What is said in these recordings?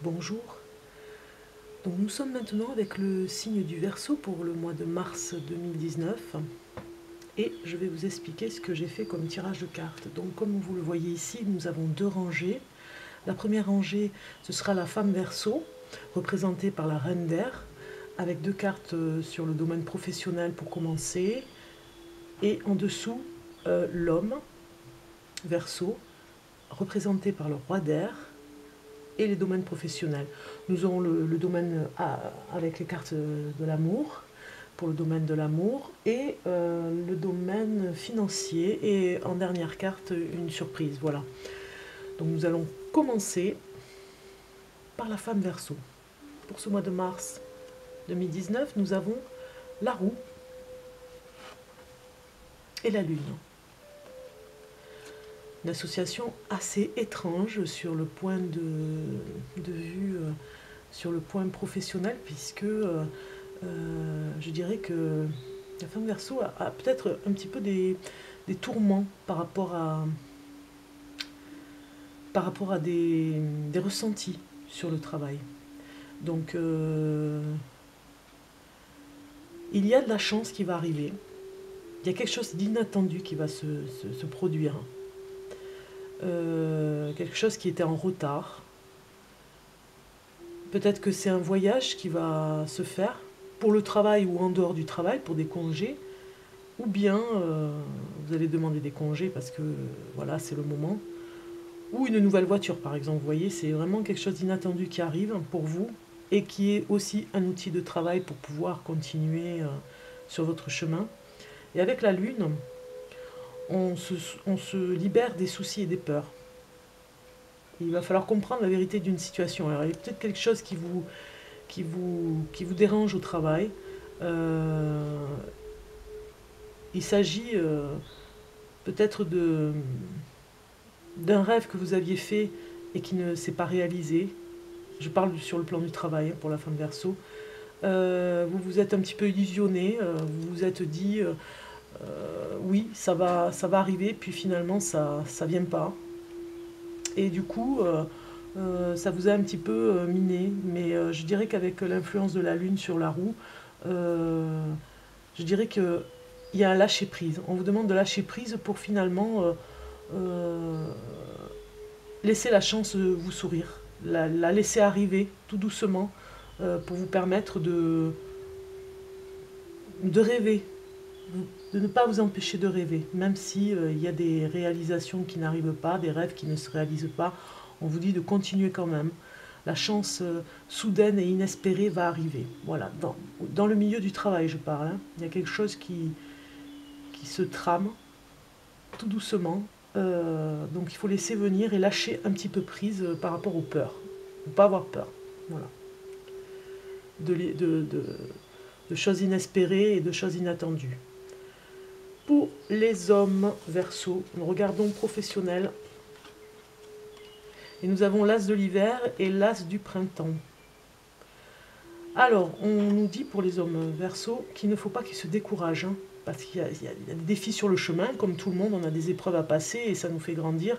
Bonjour. Donc nous sommes maintenant avec le signe du Verseau pour le mois de mars 2019 et je vais vous expliquer ce que j'ai fait comme tirage de cartes. Donc comme vous le voyez ici, nous avons deux rangées. La première rangée, ce sera la femme Verseau, représentée par la reine d'air, avec deux cartes sur le domaine professionnel pour commencer, et en dessous l'homme Verseau, représenté par le roi d'air, et les domaines professionnels. Nous aurons le domaine avec les cartes de l'amour, pour le domaine de l'amour, et le domaine financier, et en dernière carte, une surprise. Voilà. Donc nous allons commencer par la femme Verseau. Pour ce mois de mars 2019, nous avons la roue et la lune. Une association assez étrange sur le point de vue, sur le point professionnel, puisque je dirais que la femme Verseau a peut-être un petit peu des tourments par rapport à des ressentis sur le travail. Donc il y a de la chance qui va arriver, il y a quelque chose d'inattendu qui va se produire. Quelque chose qui était en retard. Peut-être que c'est un voyage qui va se faire pour le travail ou en dehors du travail, pour des congés, ou bien vous allez demander des congés parce que voilà, c'est le moment, ou une nouvelle voiture par exemple. Vous voyez, c'est vraiment quelque chose d'inattendu qui arrive pour vous et qui est aussi un outil de travail pour pouvoir continuer sur votre chemin. Et avec la lune, on se libère des soucis et des peurs. Il va falloir comprendre la vérité d'une situation. Alors, il y a peut-être quelque chose qui vous dérange au travail. Il s'agit peut-être d'un rêve que vous aviez fait et qui ne s'est pas réalisé. Je parle sur le plan du travail pour la femme Verseau. Vous vous êtes un petit peu illusionné, vous vous êtes dit oui, ça va arriver, puis finalement ça vient pas. Et du coup, ça vous a un petit peu miné. Mais je dirais qu'avec l'influence de la lune sur la roue, je dirais qu'il y a un lâcher prise. On vous demande de lâcher prise pour finalement laisser la chance vous sourire, la laisser arriver tout doucement pour vous permettre de rêver, de ne pas vous empêcher de rêver, même si il y a des réalisations qui n'arrivent pas, des rêves qui ne se réalisent pas. On vous dit de continuer quand même. La chance soudaine et inespérée va arriver. Voilà, dans le milieu du travail, je parle. Hein. Il y a quelque chose qui se trame tout doucement. Donc il faut laisser venir et lâcher un petit peu prise par rapport aux peurs. Ne pas avoir peur. Voilà. De choses inespérées et de choses inattendues. Pour les hommes Verseau, nous regardons professionnel. Et nous avons l'as de l'hiver et l'as du printemps. Alors, on nous dit pour les hommes Verseau qu'il ne faut pas qu'ils se découragent, hein, parce qu'il y a des défis sur le chemin, comme tout le monde, on a des épreuves à passer et ça nous fait grandir.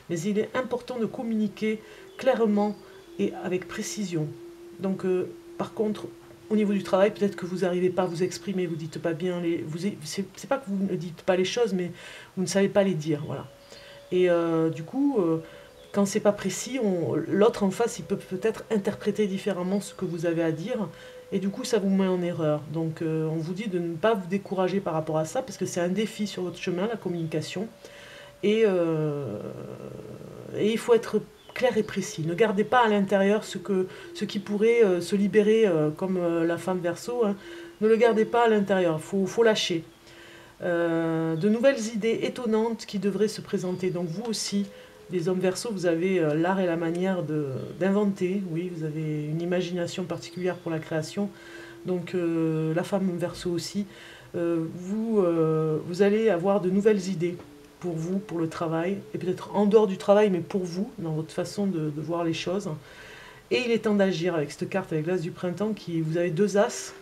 Mais il est important de communiquer clairement et avec précision. Donc, par contre, au niveau du travail, peut-être que vous n'arrivez pas à vous exprimer, vous ne dites pas bien c'est pas que vous ne dites pas les choses, mais vous ne savez pas les dire, voilà. Et du coup, quand c'est pas précis, l'autre en face, il peut peut-être interpréter différemment ce que vous avez à dire, et du coup, ça vous met en erreur. Donc, on vous dit de ne pas vous décourager par rapport à ça, parce que c'est un défi sur votre chemin, la communication, et, et il faut être clair et précis. Ne gardez pas à l'intérieur ce qui pourrait se libérer, comme la femme Verseau. Hein. Ne le gardez pas à l'intérieur, faut lâcher. De nouvelles idées étonnantes qui devraient se présenter. Donc vous aussi, les hommes Verseau, vous avez l'art et la manière d'inventer. Oui, vous avez une imagination particulière pour la création. Donc la femme Verseau aussi. Vous allez avoir de nouvelles idées pour vous, pour le travail, et peut-être en dehors du travail, mais pour vous, dans votre façon de voir les choses. Et il est temps d'agir avec cette carte, avec l'as du printemps, vous avez deux as.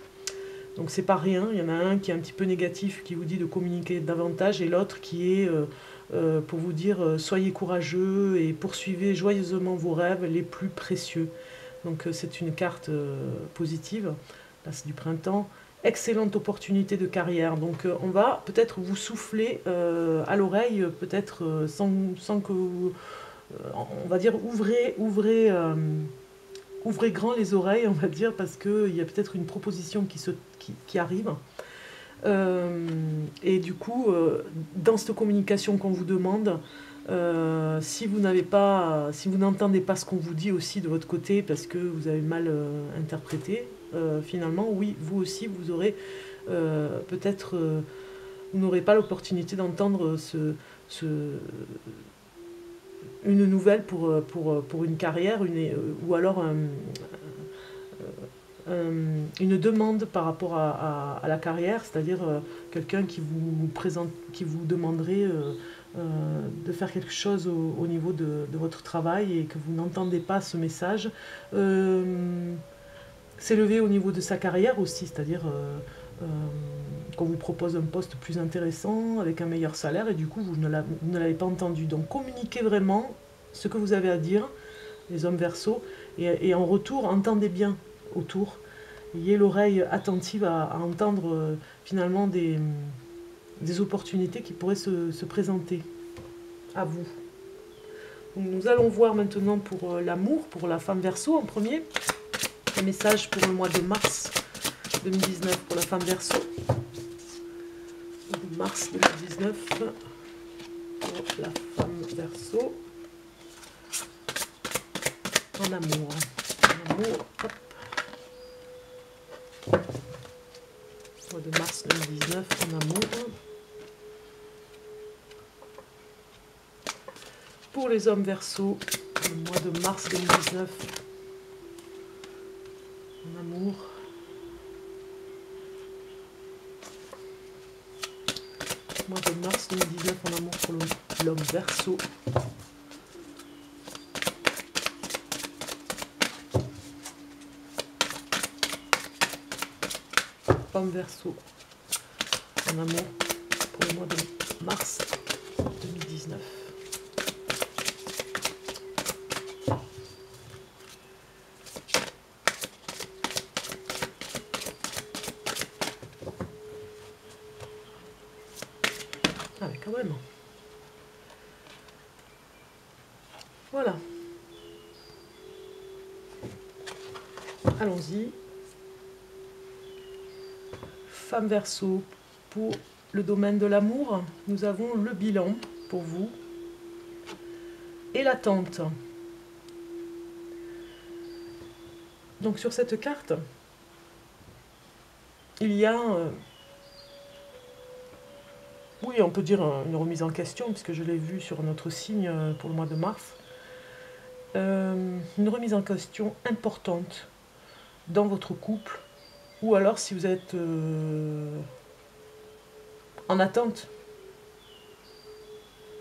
Donc c'est pas rien, il y en a un qui est un petit peu négatif, qui vous dit de communiquer davantage, et l'autre qui est pour vous dire soyez courageux et poursuivez joyeusement vos rêves les plus précieux. Donc c'est une carte positive. Là c'est du printemps. Excellente opportunité de carrière. Donc on va peut-être vous souffler à l'oreille, peut-être sans que vous, on va dire ouvrez grand les oreilles, on va dire, parce qu'il y a peut-être une proposition qui arrive. Et du coup, dans cette communication qu'on vous demande, si vous n'entendez pas ce qu'on vous dit aussi de votre côté parce que vous avez mal interprété, finalement, oui, vous aussi, vous aurez peut-être, vous n'aurez pas l'opportunité d'entendre une nouvelle pour une carrière, ou alors une demande par rapport à la carrière, c'est-à-dire quelqu'un qui vous demanderait de faire quelque chose au niveau de votre travail et que vous n'entendez pas ce message. S'élever au niveau de sa carrière aussi, c'est-à-dire qu'on vous propose un poste plus intéressant avec un meilleur salaire et du coup vous ne l'avez pas entendu. Donc communiquez vraiment ce que vous avez à dire, les hommes Verseaux, et en retour entendez bien autour. Ayez l'oreille attentive à entendre finalement des opportunités qui pourraient se présenter à vous. Donc, nous allons voir maintenant pour l'amour, pour la femme Verseau en premier. Un message pour le mois de mars 2019 pour la femme Verseau. Mars 2019 pour la femme Verseau. En amour. En amour, hop. Mois de mars 2019 en amour. Pour les hommes Verseaux, le mois de mars 2019 en amour. Mois de mars 2019 en amour pour l'homme Verseau. Femme Verseau en amour pour le mois de mars 2019. Ah mais quand même. Voilà. Allons-y. Femme Verseau, pour le domaine de l'amour, nous avons le bilan pour vous et l'attente. Donc sur cette carte, il y a, oui, on peut dire une remise en question, puisque je l'ai vu sur notre signe pour le mois de mars, une remise en question importante dans votre couple, ou alors si vous êtes en attente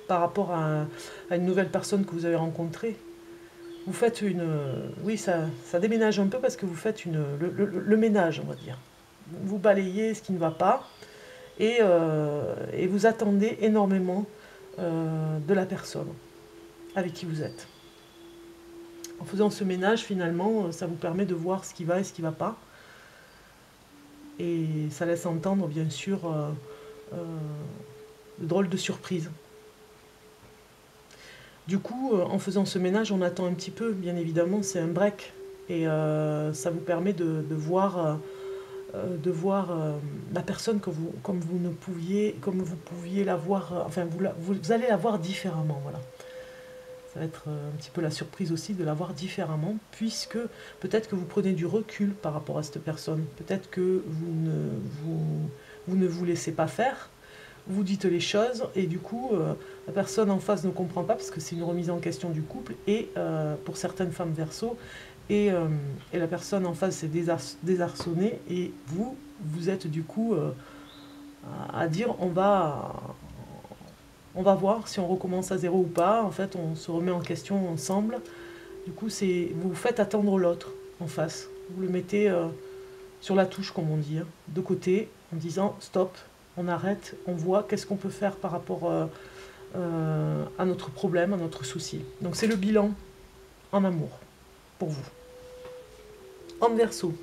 par rapport à une nouvelle personne que vous avez rencontrée. Vous faites oui, ça déménage un peu parce que vous faites le ménage, on va dire. Vous balayez ce qui ne va pas et vous attendez énormément de la personne avec qui vous êtes. En faisant ce ménage, finalement, ça vous permet de voir ce qui va et ce qui ne va pas. Et ça laisse entendre, bien sûr, de drôles de surprises. Du coup, en faisant ce ménage, on attend un petit peu, bien évidemment, c'est un break. Et ça vous permet de voir la personne comme vous pouviez la voir, enfin vous allez la voir différemment, voilà. Ça va être un petit peu la surprise aussi de la voir différemment, puisque peut-être que vous prenez du recul par rapport à cette personne, peut-être que vous ne vous laissez pas faire, vous dites les choses, et du coup, la personne en face ne comprend pas, parce que c'est une remise en question du couple, et pour certaines femmes Verseau, et la personne en face s'est désarçonnée, et vous êtes du coup à dire on va voir si on recommence à zéro ou pas. En fait, on se remet en question ensemble. Du coup, vous faites attendre l'autre en face. Vous le mettez sur la touche, comme on dit, hein, de côté, en disant stop, on arrête, on voit qu'est-ce qu'on peut faire par rapport à notre problème, à notre souci. Donc c'est le bilan en amour pour vous. En Verseau,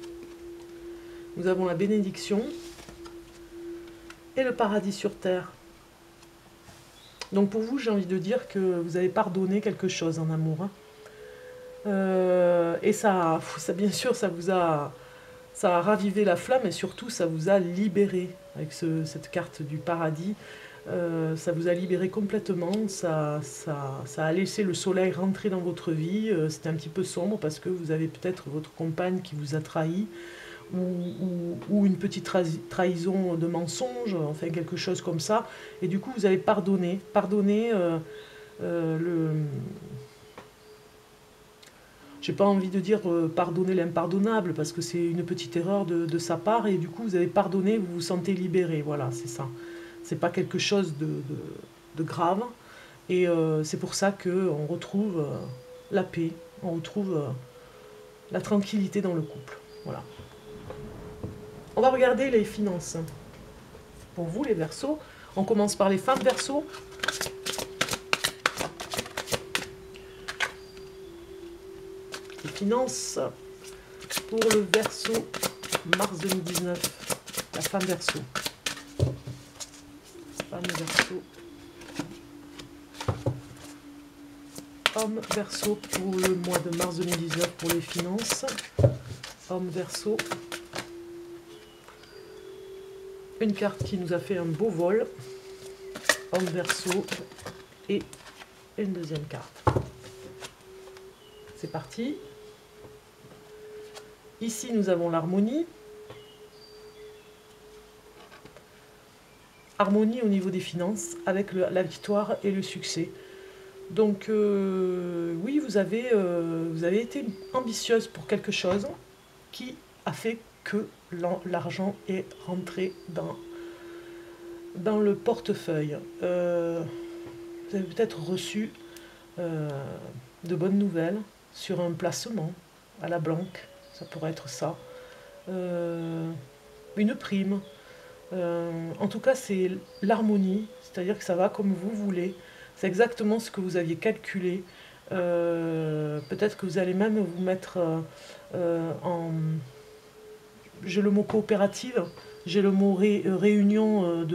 nous avons la bénédiction et le paradis sur terre. Donc pour vous, j'ai envie de dire que vous avez pardonné quelque chose en amour. Hein. Et ça, bien sûr, ça a ravivé la flamme et surtout ça vous a libéré avec cette carte du paradis. Ça vous a libéré complètement, ça a laissé le soleil rentrer dans votre vie. C'était un petit peu sombre parce que vous avez peut-être votre compagne qui vous a trahi ou une petite trahison de mensonge, enfin quelque chose comme ça. Et du coup, vous avez pardonné le... J'ai pas envie de dire pardonner l'impardonnable parce que c'est une petite erreur de sa part et du coup vous avez pardonné, vous vous sentez libéré, voilà, c'est ça. C'est pas quelque chose de grave et c'est pour ça qu'on retrouve la paix, on retrouve la tranquillité dans le couple, voilà. On va regarder les finances. Pour vous les Verseaux, on commence par les femmes Verseaux. Les finances pour le Verseau, mars 2019, la femme Verseau. Femme Verseau. Homme Verseau pour le mois de mars 2019 pour les finances. Homme Verseau. Une carte qui nous a fait un beau vol. Homme Verseau. Et une deuxième carte. C'est parti. Ici, nous avons l'harmonie. Harmonie au niveau des finances, avec la victoire et le succès. Donc, oui, vous avez été ambitieuse pour quelque chose qui a fait que l'argent est rentré dans le portefeuille. Vous avez peut-être reçu de bonnes nouvelles sur un placement à la banque. Ça pourrait être ça. Une prime. En tout cas, c'est l'harmonie, c'est-à-dire que ça va comme vous voulez. C'est exactement ce que vous aviez calculé. Peut-être que vous allez même vous mettre en... J'ai le mot coopérative, j'ai le mot réunion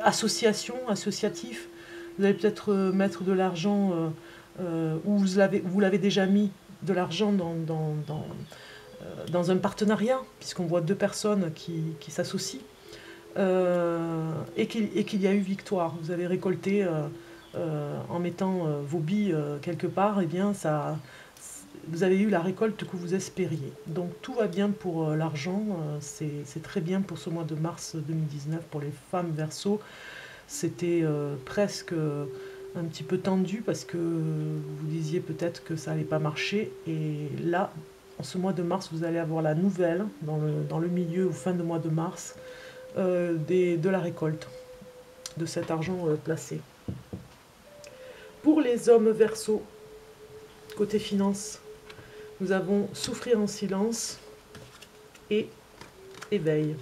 association, associatif. Vous allez peut-être mettre de l'argent, ou vous l'avez déjà mis, de l'argent dans un partenariat, puisqu'on voit deux personnes qui s'associent, et qu'il y a eu victoire. Vous avez récolté, en mettant vos billes quelque part, et bien ça, vous avez eu la récolte que vous espériez. Donc tout va bien pour l'argent, c'est très bien pour ce mois de mars 2019 pour les femmes Verseau. C'était presque un petit peu tendu parce que vous disiez peut-être que ça n'allait pas marcher. Et là, en ce mois de mars, vous allez avoir la nouvelle, dans le milieu ou fin de mois de mars, de la récolte, de cet argent placé. Pour les hommes Verseau, côté finance, nous avons souffrir en silence et éveil.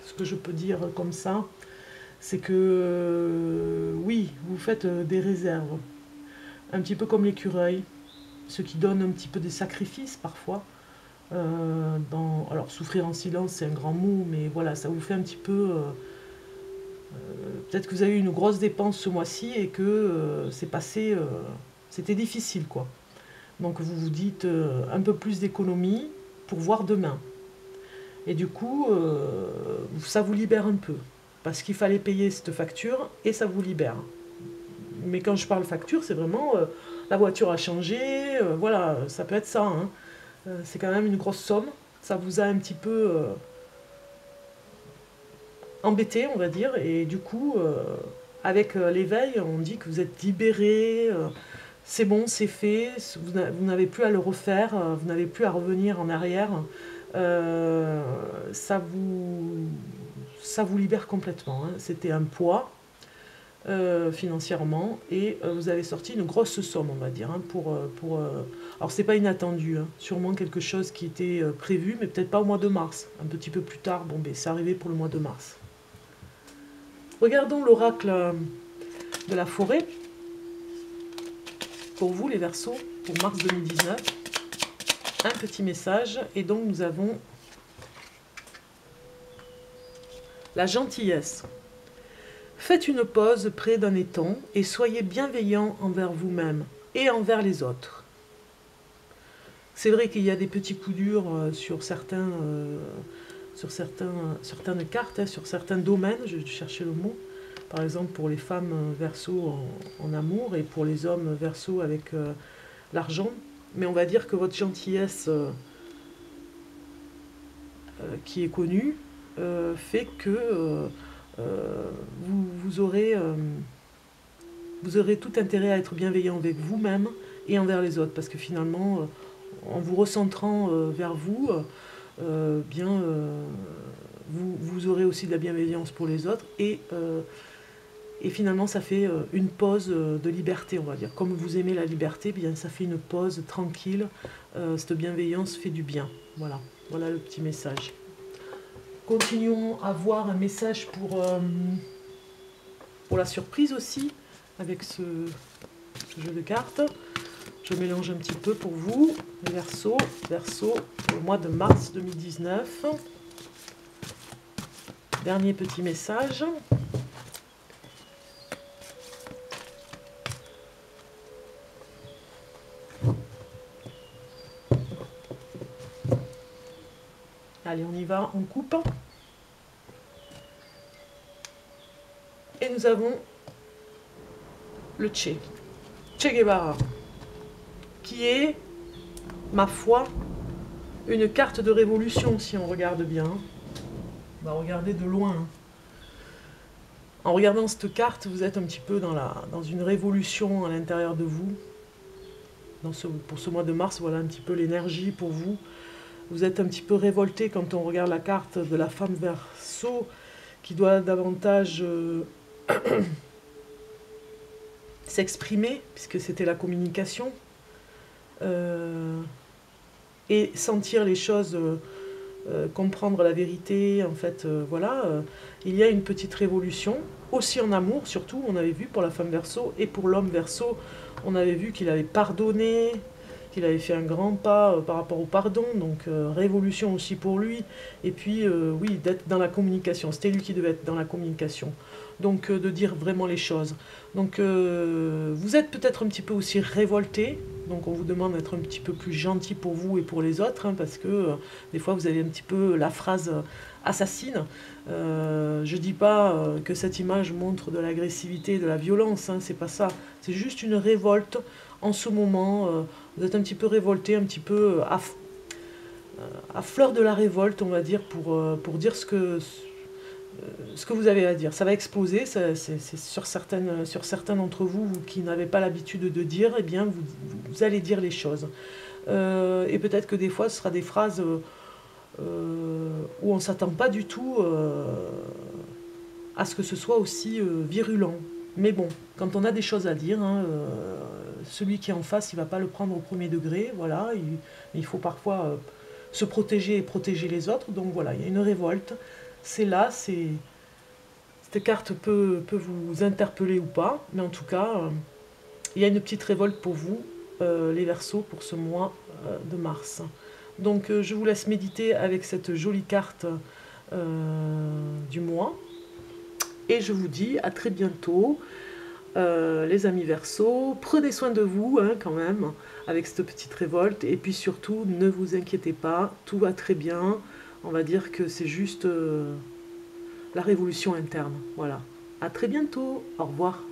Ce que je peux dire comme ça, c'est que oui, vous faites des réserves, un petit peu comme l'écureuil, ce qui donne un petit peu des sacrifices parfois. Alors souffrir en silence, c'est un grand mot, mais voilà, ça vous fait un petit peu... peut-être que vous avez eu une grosse dépense ce mois-ci et que c'est passé... c'était difficile, quoi. Donc vous vous dites un peu plus d'économie pour voir demain. Et du coup, ça vous libère un peu. Parce qu'il fallait payer cette facture et ça vous libère. Mais quand je parle facture, c'est vraiment la voiture a changé, voilà, ça peut être ça. Hein. C'est quand même une grosse somme. Ça vous a un petit peu embêté, on va dire. Et du coup, avec l'éveil, on dit que vous êtes libéré. C'est bon, c'est fait. Vous n'avez plus à le refaire. Vous n'avez plus à revenir en arrière. Ça vous libère complètement. Hein. C'était un poids financièrement et vous avez sorti une grosse somme, on va dire. Hein, alors c'est pas inattendu, hein, sûrement quelque chose qui était prévu, mais peut-être pas au mois de mars. Un petit peu plus tard, bon, ben, c'est arrivé pour le mois de mars. Regardons l'oracle de la forêt. pour vous les Verseaux, pour mars 2019. Un petit message, et donc nous avons la gentillesse. Faites une pause près d'un étang et soyez bienveillant envers vous-même et envers les autres. C'est vrai qu'il y a des petits coups durs sur certaines cartes, hein, sur certains domaines, je cherchais le mot. Par exemple pour les femmes Verseaux en amour et pour les hommes Verseaux avec l'argent. Mais on va dire que votre gentillesse qui est connue fait que vous aurez tout intérêt à être bienveillant avec vous-même et envers les autres. Parce que finalement, en vous recentrant vers vous, vous aurez aussi de la bienveillance pour les autres. Et finalement, ça fait une pause de liberté, on va dire. Comme vous aimez la liberté, bien, ça fait une pause tranquille. Cette bienveillance fait du bien. Voilà, voilà le petit message. Continuons à voir un message pour la surprise aussi, avec ce jeu de cartes. Je mélange un petit peu pour vous, les Verseaux, au mois de mars 2019. Dernier petit message. Allez, on y va, on coupe. Et nous avons le Che Guevara, qui est, ma foi, une carte de révolution si on regarde bien. On va regarder de loin. En regardant cette carte, vous êtes un petit peu dans une révolution à l'intérieur de vous. Pour ce mois de mars, voilà un petit peu l'énergie pour vous. Vous êtes un petit peu révolté quand on regarde la carte de la femme Verseau, qui doit davantage s'exprimer, puisque c'était la communication, et sentir les choses, comprendre la vérité, en fait, voilà. Il y a une petite révolution, aussi en amour, surtout, on avait vu pour la femme Verseau, et pour l'homme Verseau, on avait vu qu'il avait pardonné, qu'il avait fait un grand pas par rapport au pardon, donc révolution aussi pour lui, et puis oui, d'être dans la communication, c'était lui qui devait être dans la communication, donc de dire vraiment les choses. Donc vous êtes peut-être un petit peu aussi révolté, donc on vous demande d'être un petit peu plus gentil pour vous et pour les autres, hein, parce que des fois vous avez un petit peu la phrase assassine. Je dis pas que cette image montre de l'agressivité, de la violence, hein, c'est pas ça, c'est juste une révolte. En ce moment, vous êtes un petit peu révolté, un petit peu à fleur de la révolte, on va dire, pour dire ce que vous avez à dire. Ça va exploser, c'est sur certains d'entre vous qui n'avaient pas l'habitude de dire, eh bien, vous allez dire les choses. Et peut-être que des fois, ce sera des phrases où on ne s'attend pas du tout à ce que ce soit aussi virulent. Mais bon, quand on a des choses à dire, hein, celui qui est en face, il ne va pas le prendre au premier degré. Voilà, il faut parfois se protéger et protéger les autres. Donc voilà, il y a une révolte. C'est là, cette carte peut vous interpeller ou pas. Mais en tout cas, il y a une petite révolte pour vous, les Verseaux, pour ce mois de mars. Donc je vous laisse méditer avec cette jolie carte du mois. Et je vous dis à très bientôt, les amis Verseaux. Prenez soin de vous, hein, quand même, avec cette petite révolte. Et puis surtout, ne vous inquiétez pas, tout va très bien. On va dire que c'est juste la révolution interne. Voilà. À très bientôt. Au revoir.